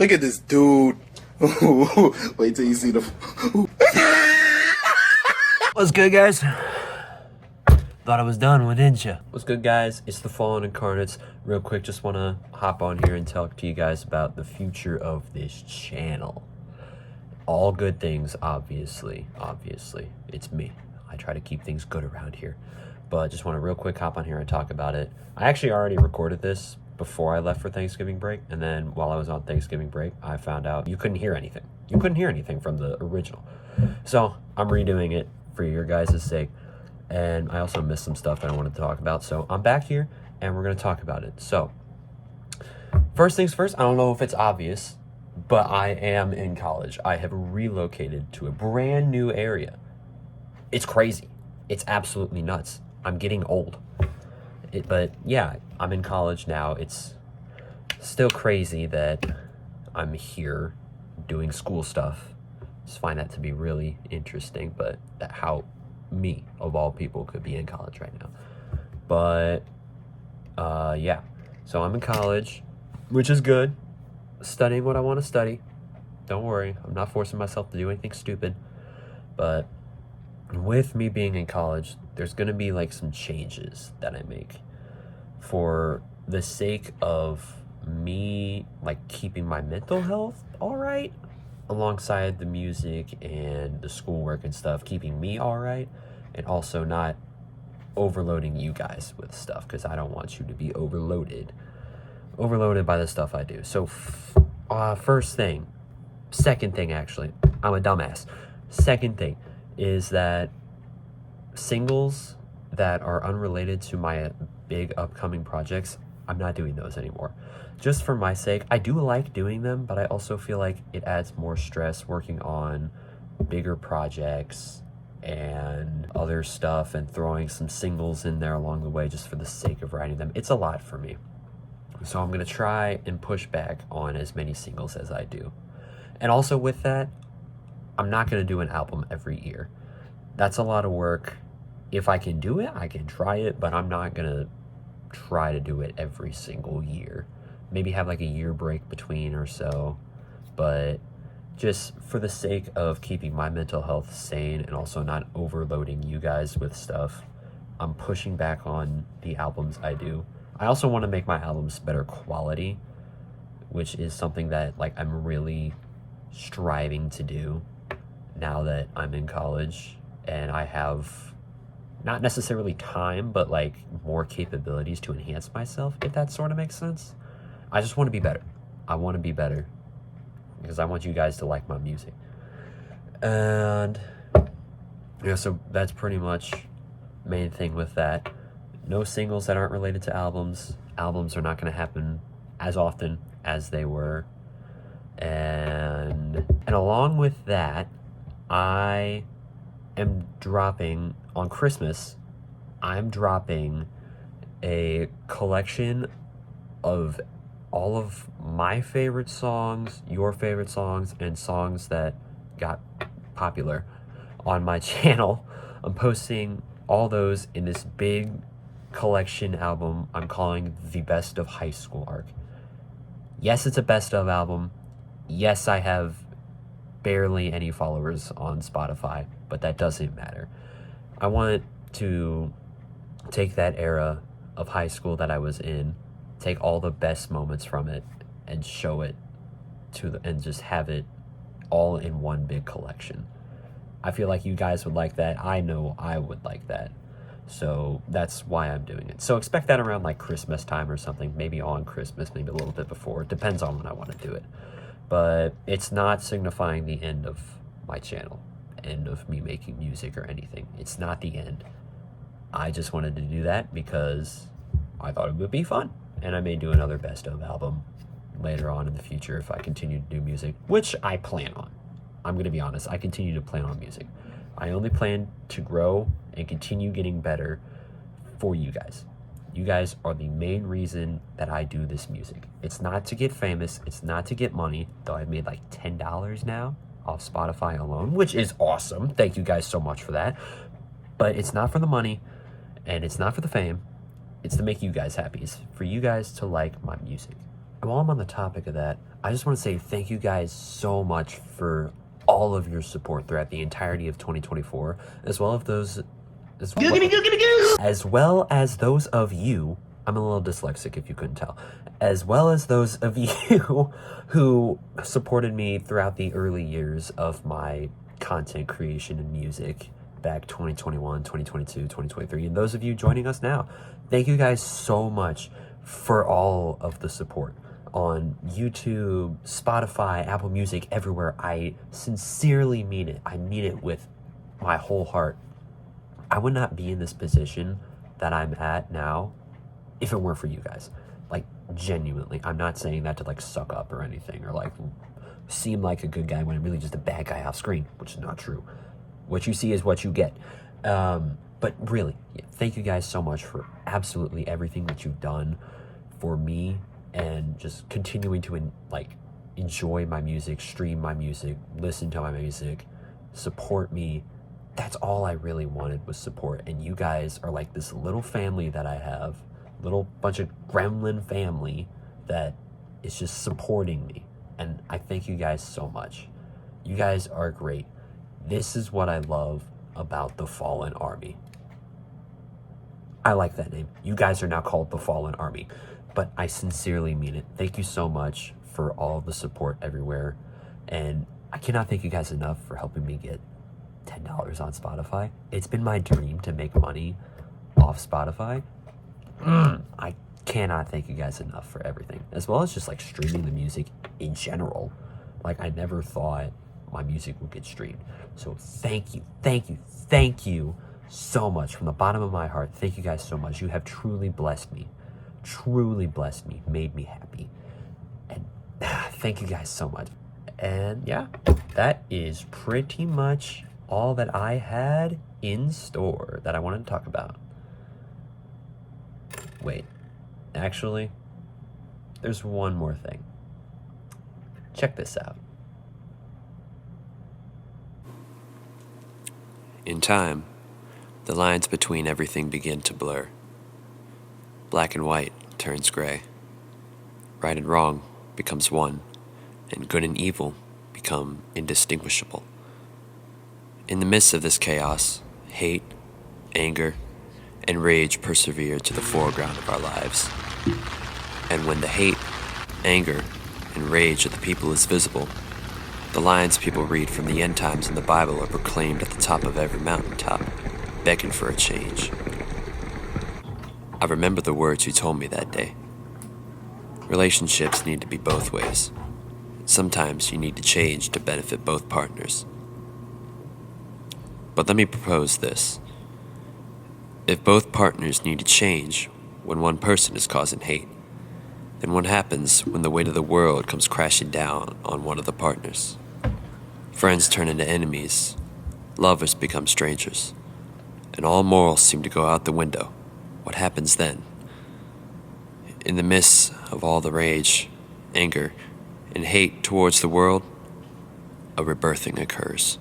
Look at this dude. Wait till you see the... What's good, guys? Thought I was done, well, didn't you? What's good, guys? It's the Fallen Incarnates. Real quick, just want to hop on here and talk to you guys about the future of this channel. All good things, obviously. It's me. I try to keep things good around here. But just want to real quick hop on here and talk about it. I actually already recorded this before I left for Thanksgiving break. And then while I was on Thanksgiving break, I found out you couldn't hear anything. You couldn't hear anything from the original. So I'm redoing it for your guys' sake. And I also missed some stuff that I wanted to talk about. So I'm back here and we're going to talk about it. So first things first, I don't know if it's obvious, but I am in college. I have relocated to a brand new area. It's crazy. It's absolutely nuts. I'm getting old. But yeah, I'm in college now. It's still crazy that I'm here doing school stuff. Just find that to be really interesting, but how me, of all people, could be in college right now. But yeah, so I'm in college, which is good. Studying what I want to study. Don't worry, I'm not forcing myself to do anything stupid. But with me being in college, there's gonna be like some changes that I make for the sake of me like keeping my mental health all right, alongside the music and the schoolwork and stuff, keeping me all right, and also not overloading you guys with stuff, because I don't want you to be overloaded by the stuff I do. So second thing, actually, I'm a dumbass. Second thing is that singles that are unrelated to my big upcoming projects, I'm not doing those anymore. Just for my sake. I do like doing them, but I also feel like it adds more stress working on bigger projects and other stuff and throwing some singles in there along the way just for the sake of writing them. It's a lot for me. So I'm going to try and push back on as many singles as I do. And also with that, I'm not going to do an album every year. That's a lot of work. If I can do it, I can try it, but I'm not going to try to do it every single year. Maybe have like a year break between or so. But just for the sake of keeping my mental health sane and also not overloading you guys with stuff, I'm pushing back on the albums I do. I also want to make my albums better quality, which is something that like I'm really striving to do now that I'm in college and I have not necessarily time, but like more capabilities to enhance myself, if that sort of makes sense. I just want to be better. I want to be better because I want you guys to like my music. And yeah, so that's pretty much main thing with that. No singles that aren't related to albums. Albums are not going to happen as often as they were. And along with that, I am dropping on Christmas, I'm dropping a collection of all of my favorite songs, your favorite songs, and songs that got popular on my channel. I'm posting all those in this big collection album I'm calling the Best of High School arc. Yes, it's a best of album. Yes, I have barely any followers on Spotify, but that doesn't matter. I want to take that era of high school that I was in, take all the best moments from it, and show it and just have it all in one big collection. I feel like you guys would like that. I know I would like that. So that's why I'm doing it. So expect that around like Christmas time or something, maybe on Christmas, maybe a little bit before. It depends on when I want to do it. But it's not signifying the end of my channel, end of me making music or anything. It's not the end. I just wanted to do that because I thought it would be fun. And I may do another best of album later on in the future if I continue to do music, which I plan on. I'm going to be honest, I continue to plan on music. I only plan to grow and continue getting better for you guys. You guys are the main reason that I do this music. It's not to get famous. It's not to get money, though I've made like $10 now off Spotify alone, which is awesome. Thank you guys so much for that. But it's not for the money and it's not for the fame. It's to make you guys happy. It's for you guys to like my music. And while I'm on the topic of that, I just want to say thank you guys so much for all of your support throughout the entirety of 2024, as well as those of you, I'm a little dyslexic if you couldn't tell, as well as those of you who supported me throughout the early years of my content creation and music back 2021, 2022, 2023, and those of you joining us now. Thank you guys so much for all of the support on YouTube, Spotify, Apple Music, everywhere. I sincerely mean it. I mean it with my whole heart. I would not be in this position that I'm at now if it weren't for you guys. Like, genuinely. I'm not saying that to like suck up or anything, or like seem like a good guy when I'm really just a bad guy off screen, which is not true. What you see is what you get. But really, thank you guys so much for absolutely everything that you've done for me, and just continuing to enjoy my music, stream my music, listen to my music, support me. That's all I really wanted was support. And you guys are like this little family that I have, little bunch of gremlin family that is just supporting me. And I thank you guys so much. You guys are great. This is what I love about the Fallen Army. I like that name. You guys are now called the Fallen Army, but I sincerely mean it. Thank you so much for all the support everywhere. And I cannot thank you guys enough for helping me get $10 on Spotify. It's been my dream to make money off Spotify. I cannot thank you guys enough for everything, as well as just like streaming the music in general. Like, I never thought my music would get streamed. So thank you so much from the bottom of my heart. Thank you guys so much. You have truly blessed me, made me happy. And thank you guys so much. And yeah, that is pretty much all that I had in store that I wanted to talk about. Wait, actually, there's one more thing. Check this out. In time, the lines between everything begin to blur. Black and white turns gray. Right and wrong becomes one, and good and evil become indistinguishable. In the midst of this chaos, hate, anger, and rage persevere to the foreground of our lives. And when the hate, anger, and rage of the people is visible, the lines people read from the end times in the Bible are proclaimed at the top of every mountaintop, begging for a change. I remember the words you told me that day. Relationships need to be both ways. Sometimes you need to change to benefit both partners. But let me propose this. If both partners need to change when one person is causing hate, then what happens when the weight of the world comes crashing down on one of the partners? Friends turn into enemies, lovers become strangers, and all morals seem to go out the window. What happens then? In the midst of all the rage, anger, and hate towards the world, a rebirthing occurs.